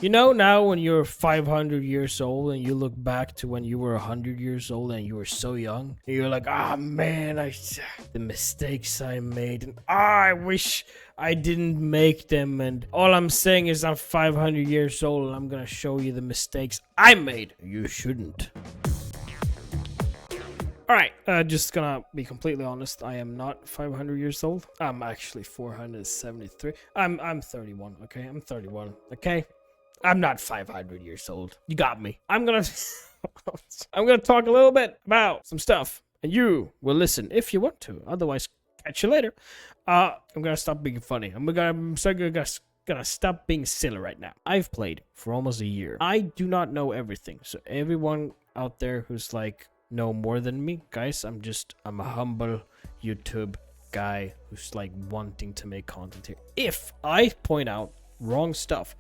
You know, now when you're 500 years old and you look back to when you were 100 years old and you were so young, and you're like, ah, man, the mistakes I made, and I wish I didn't make them. And all I'm saying is I'm 500 years old and I'm gonna show you the mistakes I made. You shouldn't. Alright, just gonna be completely honest. I am not 500 years old. I'm actually 473. I'm 31, okay? I'm 31, okay? I'm not 500 years old. You got me. I'm gonna talk a little bit about some stuff, and you will listen if you want to. Otherwise, catch you later. I'm gonna stop being funny. I'm gonna stop being silly right now. I've played for almost a year. I do not know everything, so everyone out there who's like know more than me, guys, I'm a humble YouTube guy who's like wanting to make content here. If I point out wrong stuff,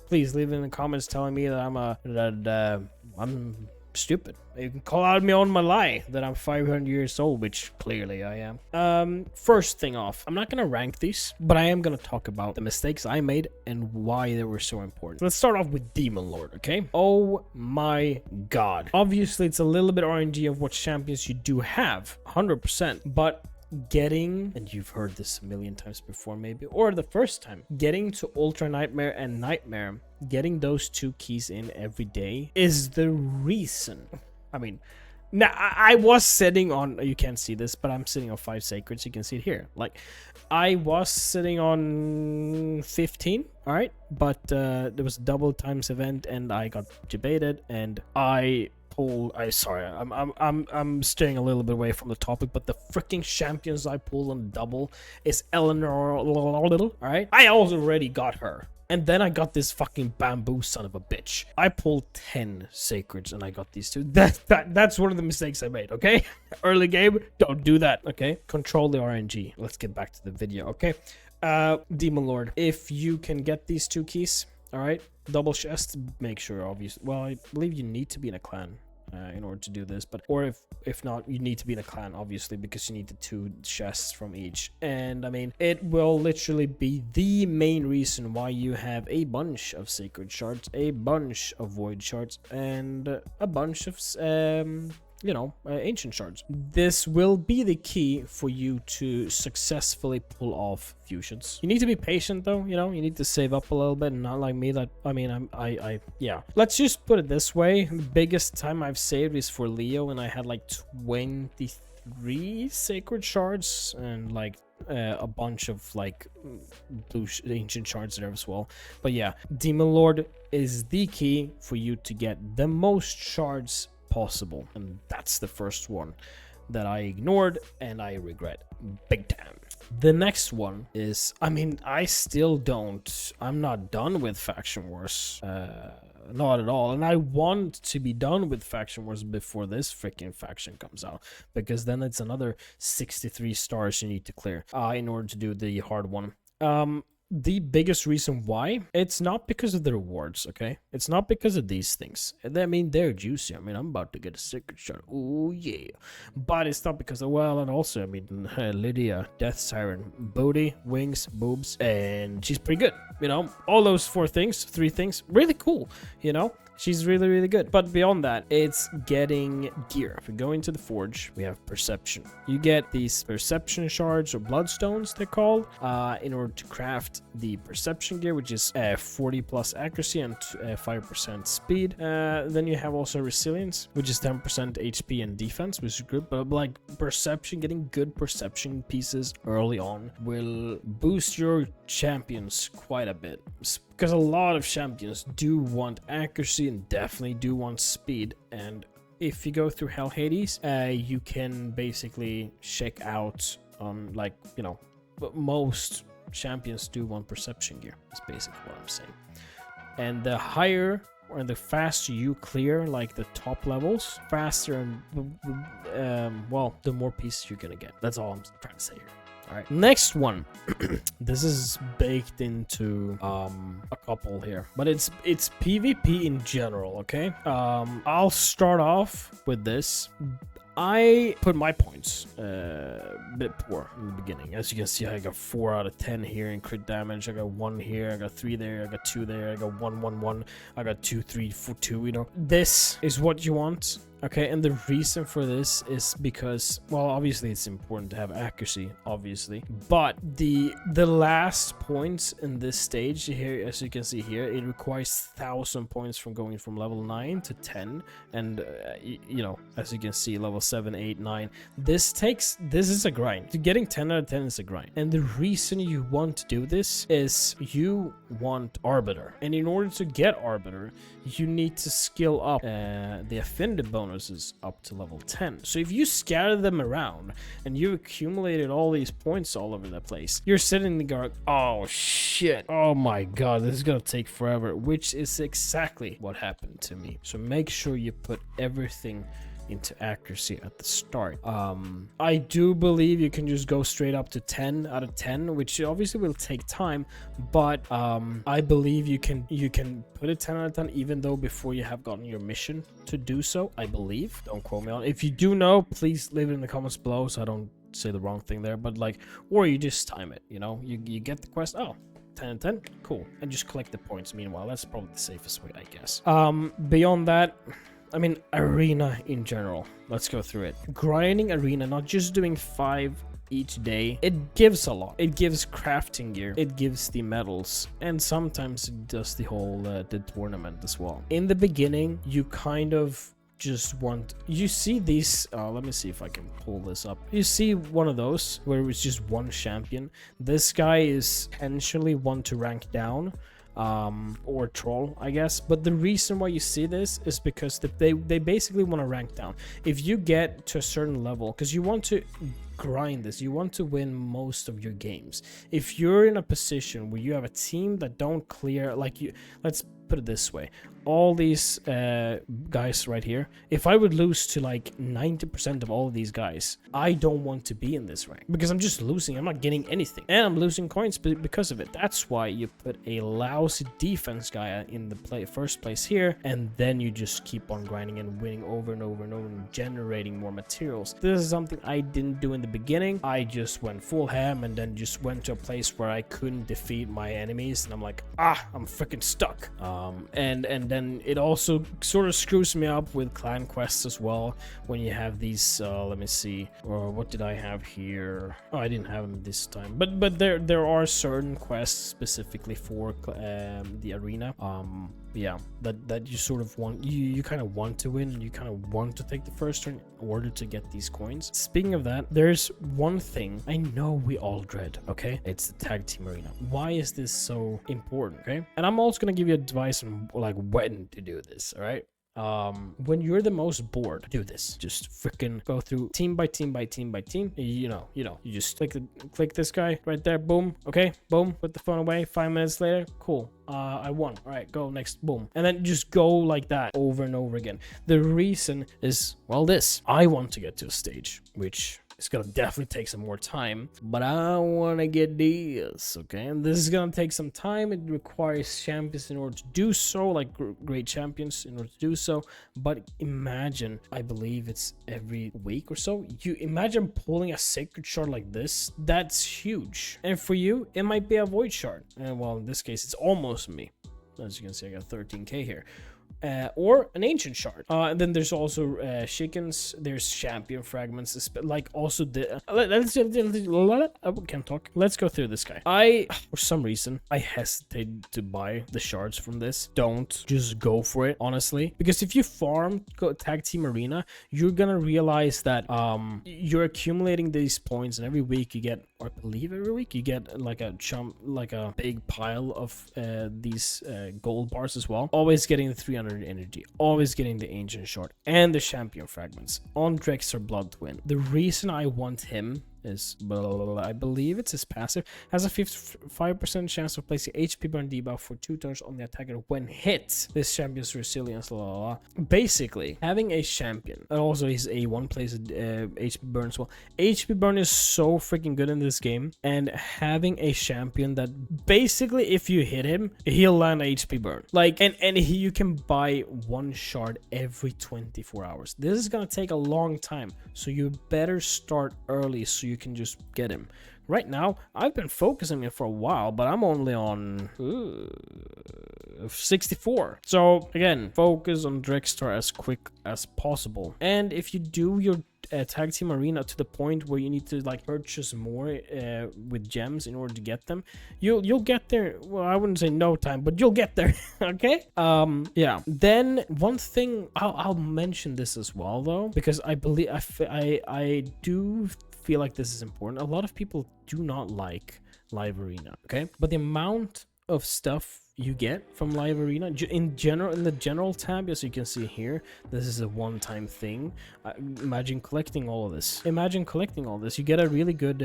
please leave it in the comments telling me that I'm stupid. You can call out me on my lie that I'm 500 years old, which clearly I am. First thing off, I'm not gonna rank these, but I am gonna talk about the mistakes I made and why they were so important. Let's start off with Demon Lord, okay? Oh my god. Obviously, it's a little bit RNG of what champions you do have, 100%, but getting, and you've heard this a million times before maybe, or the first time, getting to Ultra Nightmare and Nightmare, getting those two keys in every day is the reason. I mean, now I was sitting on, you can't see this, but I'm sitting on 5 sacreds. You can see it here. Like, I was sitting on 15, all right, but there was a double times event and I got debated and I'm staying a little bit away from the topic, but the freaking champions I pulled on double is Eleanor, all right? I already got her. And then I got this fucking bamboo son of a bitch. I pulled 10 sacreds and I got these two. That's one of the mistakes I made, okay? Early game, don't do that, okay? Control the RNG. Let's get back to the video, okay? Demon Lord, if you can get these two keys, all right? Double chest, make sure, obviously. Well, I believe you need to be in a clan in order to do this, but if not, you need to be in a clan, obviously, because you need the 2 chests from each. And I mean, it will literally be the main reason why you have a bunch of sacred shards, a bunch of void shards, and a bunch of ancient shards. This will be the key for you to successfully pull off fusions. You need to be patient though, you need to save up a little bit, and not like me that, yeah. Let's just put it this way. The biggest time I've saved is for Leo, and I had like 23 sacred shards and like a bunch of like blue ancient shards there as well. But yeah, Demon Lord is the key for you to get the most shards possible, and that's the first one that I ignored and I regret big time. The next one is, I'm not done with Faction Wars, not at all, and I want to be done with Faction Wars before this freaking faction comes out, because then it's another 63 stars you need to clear in order to do the hard one. The biggest reason why, it's not because of the rewards, okay? It's not because of these things. I mean, they're juicy. I mean, I'm about to get a secret shot. Oh, yeah. But it's not because of, well, and also, I mean, Lydia, Death Siren, booty, wings, boobs, and she's pretty good. All those 3 things, really cool, She's really, really good. But beyond that, it's getting gear. If we go into the forge, we have perception. You get these perception shards, or bloodstones they're called, in order to craft the perception gear, which is 40 plus accuracy and 5% speed. Then you have also resilience, which is 10% HP and defense, which is good. But like perception, getting good perception pieces early on will boost your champions quite a bit, because a lot of champions do want accuracy and definitely do want speed. And if you go through Hell Hades, you can basically check out on, like, most champions do want perception gear. That's basically what I'm saying. And the higher or the faster you clear like the top levels, faster and well, the more pieces you're gonna get. That's all I'm trying to say here. All right, next one. This is baked into a couple here, but it's PvP in general, okay? I'll start off with this. I put my points a bit poor in the beginning. As you can see, I got 4 out of 10 here in crit damage. I got 1 here, I got 3 there, I got 2 there, I got 1, 1, 1, I got 2, 3, 4, 2, you know. This is what you want. Okay, and the reason for this is because, well, obviously it's important to have accuracy, obviously, but the last points in this stage here, as you can see here, it requires 1,000 points from going from level 9 to 10, and you know, as you can see, level 7, 8, 9. This is a grind. Getting 10 out of 10 is a grind, and the reason you want to do this is you want Arbiter, and in order to get Arbiter, you need to skill up the affinity bonuses up to level 10. So if you scatter them around and you accumulated all these points all over the place, you're sitting there going, oh shit, oh my god, this is gonna take forever, which is exactly what happened to me. So make sure you put everything into accuracy at the start. I do believe you can just go straight up to 10 out of 10, which obviously will take time, but I believe you can put a 10 out of 10 even though before you have gotten your mission to do so, I believe. Don't quote me on it. If you do know, please leave it in the comments below so I don't say the wrong thing there, but like, or you just time it, you know, you get the quest, oh, 10 and 10, cool, and just collect the points. Meanwhile, that's probably the safest way, I guess. Beyond that, I mean, arena in general. Let's go through it. Grinding arena, not just doing 5 each day, it gives a lot. It gives crafting gear, it gives the medals, and sometimes it does the whole the tournament as well. In the beginning, you kind of just want, you see these, let me see if I can pull this up. You see one of those where it's just one champion. This guy is potentially one to rank down, or troll, I guess. But the reason why you see this is because they basically want to rank down. If you get to a certain level, because you want to grind this, you want to win most of your games. If you're in a position where you have a team that don't clear, like you, let's put it this way, all these guys right here, if I would lose to like 90% of all of these guys, I don't want to be in this rank because I'm just losing. I'm not getting anything, and I'm losing coins because of it. That's why you put a lousy defense guy in the first place here, and then you just keep on grinding and winning over and over and over and generating more materials. This is something I didn't do in the beginning. I just went full ham and then just went to a place where I couldn't defeat my enemies, and I'm like, I'm freaking stuck. And then it also sort of screws me up with clan quests as well when you have these let me see, or what did I have here? Oh, I didn't have them this time, but there are certain quests specifically for the arena, yeah, that you sort of want, you kind of want to win, and you kind of want to take the first turn in order to get these coins. Speaking of that, there's one thing I know we all dread, okay? It's the tag team arena. Why is this so important, okay? And I'm also gonna give you advice on like when to do this, all right? When you're the most bored, do this. Just freaking go through team by team by team by team. You know, you just click this guy right there. Boom. Okay. Boom. Put the phone away. 5 minutes later. Cool. I won. All right, go next. Boom. And then just go like that over and over again. The reason is, well, this. I want to get to a stage, which it's gonna definitely take some more time, but I want to get this, okay? And this is gonna take some time. It requires champions in order to do so, like great champions in order to do so. But imagine, I believe it's every week or so, you imagine pulling a sacred shard like this. That's huge. And for you, it might be a void shard, and well, in this case, it's almost me. As you can see, I got 13k here. Or an ancient shard. And then there's also chickens, there's champion fragments, like also the I can't talk. Let's go through this guy. For some reason, I hesitate to buy the shards from this. Don't just go for it, honestly, because if you farm tag team arena, you're gonna realize that you're accumulating these points, and every week you get, or I believe every week you get like a big pile of these gold bars as well. Always getting the 300 energy, always getting the ancient shard and the champion fragments on Drexler Blood Twin. The reason I want him is blah, blah, blah, blah. I believe it's his passive. Has a 55% chance of placing HP burn debuff for 2 turns on the attacker when hit. This champion's resilience, blah, blah, blah. Basically, having a champion, and also his A1 plays HP burn as well. HP burn is so freaking good in this game, and having a champion that basically, if you hit him, he'll land HP burn. Like, and you can buy 1 shard every 24 hours. This is gonna take a long time, so you better start early so you can just get him. Right now, I've been focusing it for a while, but I'm only on 64. So again, focus on Drextar as quick as possible. And if you do your tag team arena to the point where you need to like purchase more with gems in order to get them, you'll get there. Well, I wouldn't say no time, but you'll get there. Okay. Yeah. Then one thing I'll mention this as well though, because I believe I do feel like this is important. A lot of people do not like live arena, okay, but the amount of stuff you get from live arena in the general tab, as you can see here, this is a one-time thing. Imagine collecting all of this. You get a really good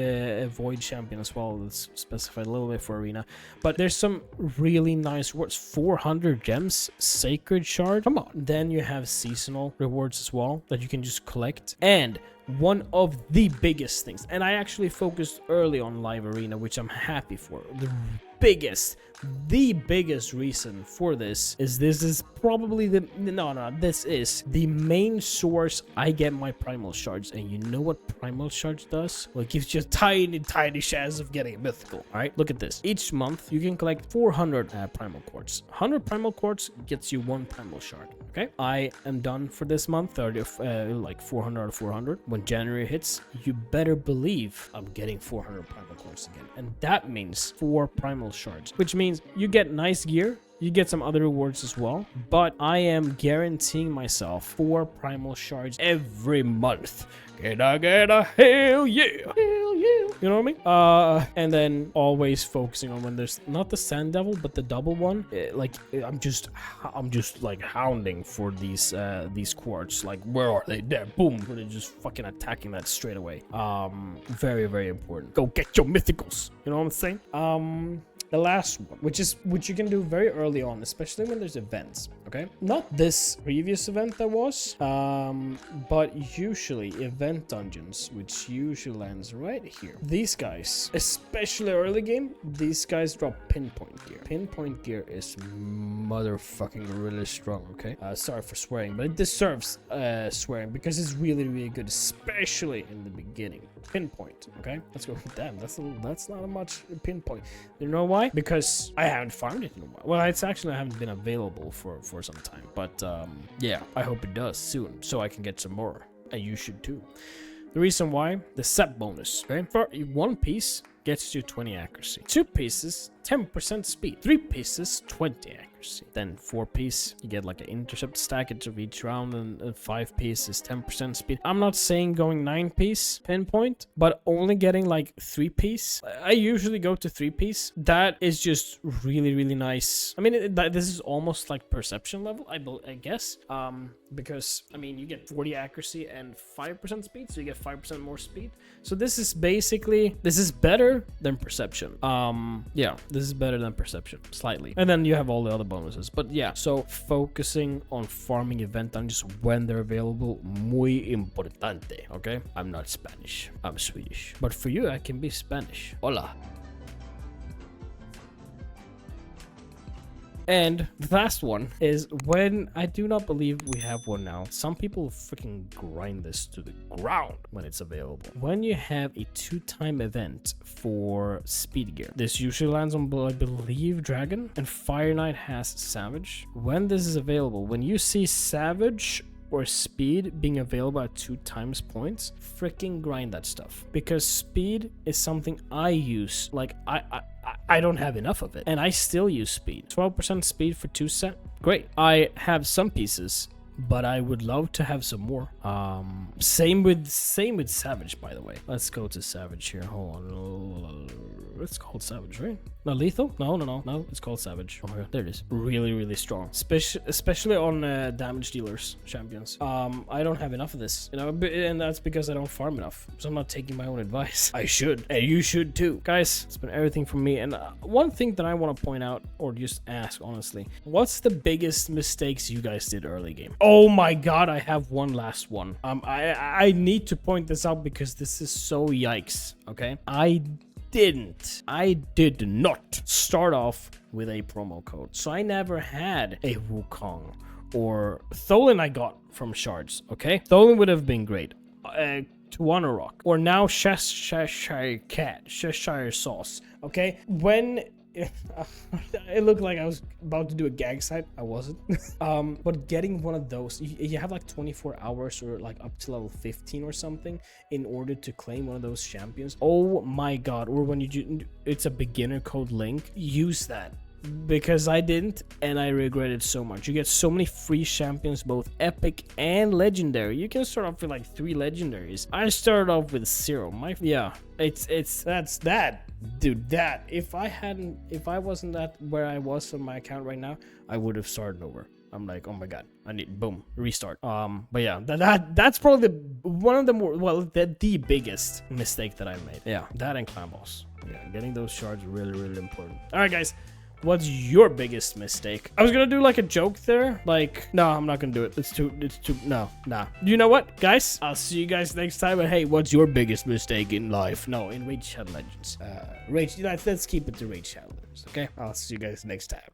void champion as well. That's specified a little bit for arena, but there's some really nice rewards. 400 gems, sacred shard, come on. Then you have seasonal rewards as well that you can just collect. And one of the biggest things, and I actually focused early on live arena, which I'm happy for. The biggest reason for this is probably this is the main source I get my primal shards. And you know what primal shards does? Well, it gives you a tiny chance of getting a mythical. All right, look at this. Each month you can collect 400 primal quartz. 100 primal quartz gets you 1 primal shard. Okay, I am done for this month. 30 like 400 out of 400. When January hits, you better believe I'm getting 400 primal quartz again, and that means 4 primal shards, which means you get nice gear. You get some other rewards as well, but I am guaranteeing myself 4 primal shards every month. Can I get a hell yeah? Hell yeah. You know what I mean? And then always focusing on when there's not the sand devil, but the double one. I'm just like hounding for these quartz. Like, where are they? There, boom. They're just fucking attacking that straight away. Very, very important. Go get your mythicals. You know what I'm saying? The last one, which you can do very early on, especially when there's events, okay? Not this previous event that was, but usually event dungeons, which usually lands right here. These guys, especially early game, these guys drop pinpoint gear. Pinpoint gear is motherfucking really strong, okay? Sorry for swearing, but it deserves swearing because it's really, really good, especially in the beginning. Pinpoint, okay? Let's go. Damn, that's not a much pinpoint. You know why? Because I haven't farmed it in a while. Well, it's actually I haven't been available for some time, but yeah, I hope it does soon so I can get some more, and you should too. The reason why, the set bonus, okay? For 1 piece gets you 20 accuracy, 2 pieces 10% speed, 3 pieces 20 accuracy, then 4 piece you get like an intercept stack it to each round, and 5 pieces 10% speed. I'm not saying going 9 piece pinpoint, but only getting like 3 piece. I usually go to 3 piece. That is just really, really nice. I mean, this is almost like perception level, I guess, because I mean you get 40 accuracy and 5% speed, so you get 5% more speed. So this is better than perception. Yeah, this is better than perception slightly, and then you have all the other bonuses. But yeah, so focusing on farming event dungeons when they're available, muy importante. Okay, I'm not Spanish, I'm Swedish, but for you I can be Spanish. Hola. And the last one is when I do not believe we have one now. Some people freaking grind this to the ground when it's available. When you have a 2-time event for speed gear, this usually lands on, I believe, Dragon, and Fire Knight has Savage. When this is available, when you see Savage or speed being available at 2 times points, freaking grind that stuff, because speed is something I use. Like I don't have enough of it, and I still use speed. 12% speed for 2 set, great. I have some pieces but I would love to have some more. Same with Savage, by the way. Let's go to Savage here. Hold on. It's called Savage, right? No, Lethal? No. It's called Savage. Oh my god, there it is. Really strong, especially on damage dealers champions. I don't have enough of this, you know, and that's because I don't farm enough. So I'm not taking my own advice. I should, and you should too, guys. It's been everything from me. And one thing that I want to point out, or just ask honestly, what's the biggest mistakes you guys did early game? Oh my god, I have one last one. I need to point this out because this is so yikes. Okay, I did not start off with a promo code, so I never had a Wukong or Tholen. I got from shards. Okay, Tholen would have been great. Tuana Rock, or now Cheshire Cat, Cheshire Sauce. Okay, when it looked like I was about to do a gag site. I wasn't. But getting one of those, you have like 24 hours or like up to level 15 or something in order to claim one of those champions. Oh my god. Or when you do, it's a beginner code link, use that. Because I didn't, and I regret it so much. You get so many free champions, both epic and legendary. You can start off with like 3 legendaries. I started off with 0. That's that, dude. That if I wasn't that where I was on my account right now, I would have started over. I'm like, oh my god, I need boom restart. But yeah, that's probably one of the more, well, the biggest mistake that I made. Yeah, that and clan boss. Yeah, getting those shards really important. All right, guys. What's your biggest mistake? I was gonna do like a joke there. Like, no, I'm not gonna do it. It's too, no, nah. You know what, guys? I'll see you guys next time. And hey, what's your biggest mistake in life? No, in Raid Shadow Legends. Let's keep it to Raid Shadow Legends, okay? I'll see you guys next time.